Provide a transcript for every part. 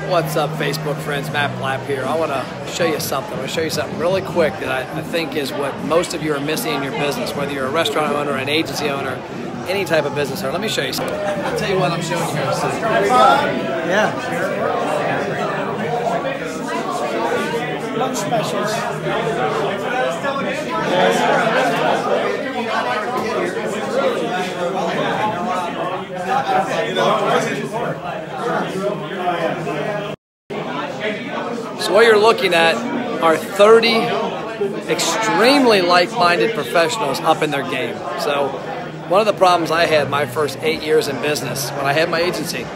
What's up, Facebook friends? Matt Blapp here. I want to show you something. I want to show you something really quick that I think is what most of you are missing in your business, whether you're a restaurant owner, an agency owner, any type of business owner. Let me show you something. I'll tell you what I'm showing you here. So, here we go. Yeah. Lunch specials. So what you're looking at are 30 extremely like-minded professionals up in their game. So one of the problems I had my first 8 years in business when I had my agency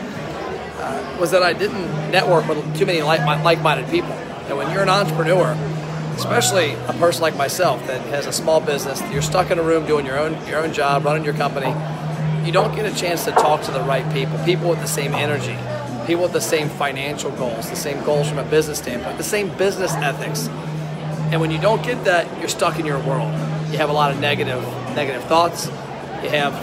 was that I didn't network with too many like-minded people. And when you're an entrepreneur, especially a person like myself that has a small business, you're stuck in a room doing your own job, running your company, you don't get a chance to talk to the right people with the same energy, people with the same financial goals, the same goals from a business standpoint, the same business ethics. And when you don't get that, you're stuck in your world. You have a lot of negative thoughts.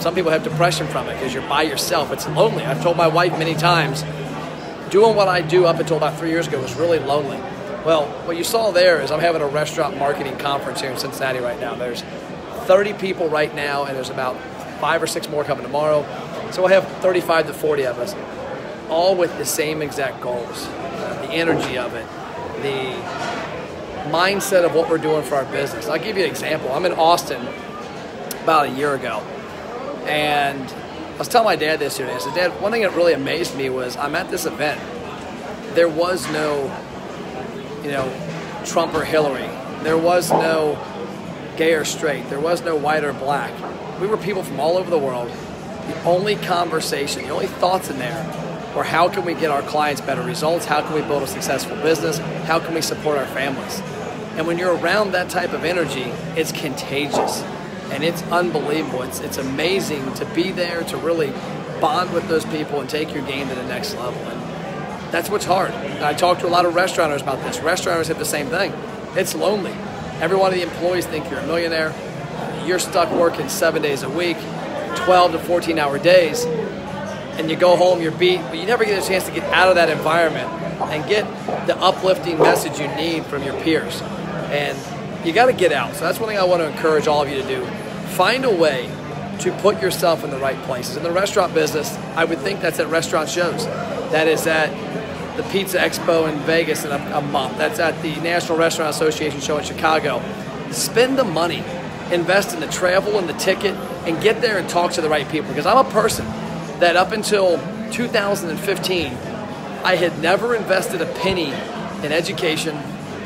Some people have depression from it because you're by yourself. It's lonely. I've told my wife many times, doing what I do up until about 3 years ago was really lonely. Well, what you saw there is I'm having a restaurant marketing conference here in Cincinnati right now. There's 30 people right now, and there's about 5 or 6 more coming tomorrow. So we'll have 35 to 40 of us, all with the same exact goals, the energy of it, the mindset of what we're doing for our business. I'll give you an example. I'm in Austin about a year ago, and I was telling my dad this yesterday. I said, Dad, one thing that really amazed me was I'm at this event. There was no, Trump or Hillary. There was no gay or straight. There was no white or black. We were people from all over the world. The only conversation, the only thoughts in there were how can we get our clients better results? How can we build a successful business? How can we support our families? And when you're around that type of energy, it's contagious and it's unbelievable. It's amazing to be there, to really bond with those people and take your game to the next level. And that's what's hard. And I talk to a lot of restaurateurs about this. Restaurateurs have the same thing. It's lonely. Every one of the employees think you're a millionaire. You're stuck working 7 days a week, 12 to 14-hour days, and you go home, you're beat, but you never get a chance to get out of that environment and get the uplifting message you need from your peers. And you got to get out. So that's one thing I want to encourage all of you to do. Find a way to put yourself in the right places. In the restaurant business, I would think that's at restaurant shows. That is at the Pizza Expo in Vegas in a month. That's at the National Restaurant Association show in Chicago. Spend the money. Invest in the travel and the ticket and get there and talk to the right people. Because I'm a person that up until 2015, I had never invested a penny in education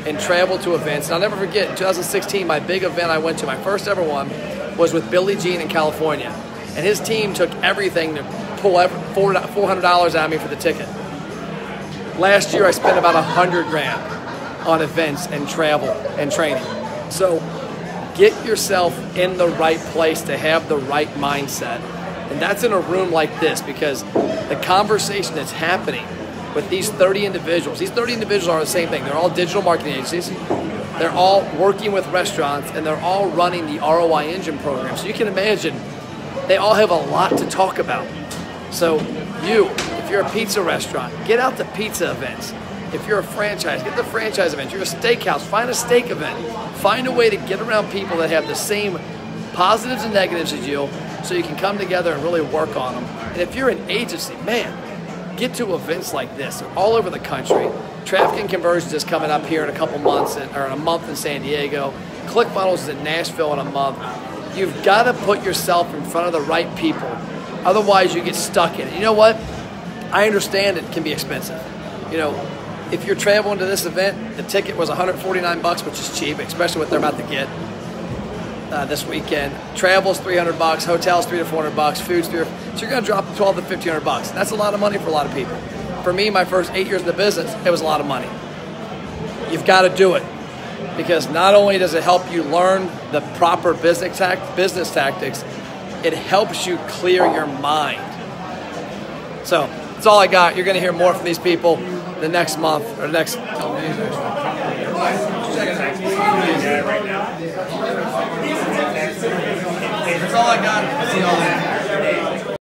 and travel to events. And I'll never forget, in 2016, my big event I went to, my first ever one, was with Billy Jean in California. And his team took everything to pull $400 out of me for the ticket. Last year, I spent about $100 grand on events and travel and training. So get yourself in the right place to have the right mindset. And that's in a room like this, because the conversation that's happening with these 30 individuals are the same thing. They're all digital marketing agencies. They're all working with restaurants, and they're all running the ROI Engine program. So you can imagine they all have a lot to talk about. So if you're a pizza restaurant, get out to pizza events. If you're a franchise, get the franchise events. You're a steakhouse, find a steak event. Find a way to get around people that have the same positives and negatives as you, so you can come together and really work on them. And if you're an agency, man, get to events like this. They're all over the country. Traffic and Conversions is coming up here in a couple months, or in a month in San Diego. ClickFunnels is in Nashville in a month. You've got to put yourself in front of the right people. Otherwise, you get stuck in it. You know what? I understand it can be expensive. If you're traveling to this event, the ticket was $149, which is cheap, especially what they're about to get this weekend. Travel's $300, hotels $300 to $400, food's $300. So you're going to drop $1,200 to $1,500. That's a lot of money for a lot of people. For me, my first 8 years in the business, it was a lot of money. You've got to do it, because not only does it help you learn the proper business tactics, it helps you clear your mind. So that's all I got. You're going to hear more from these people the next month or the next. That's all I got. See you all later.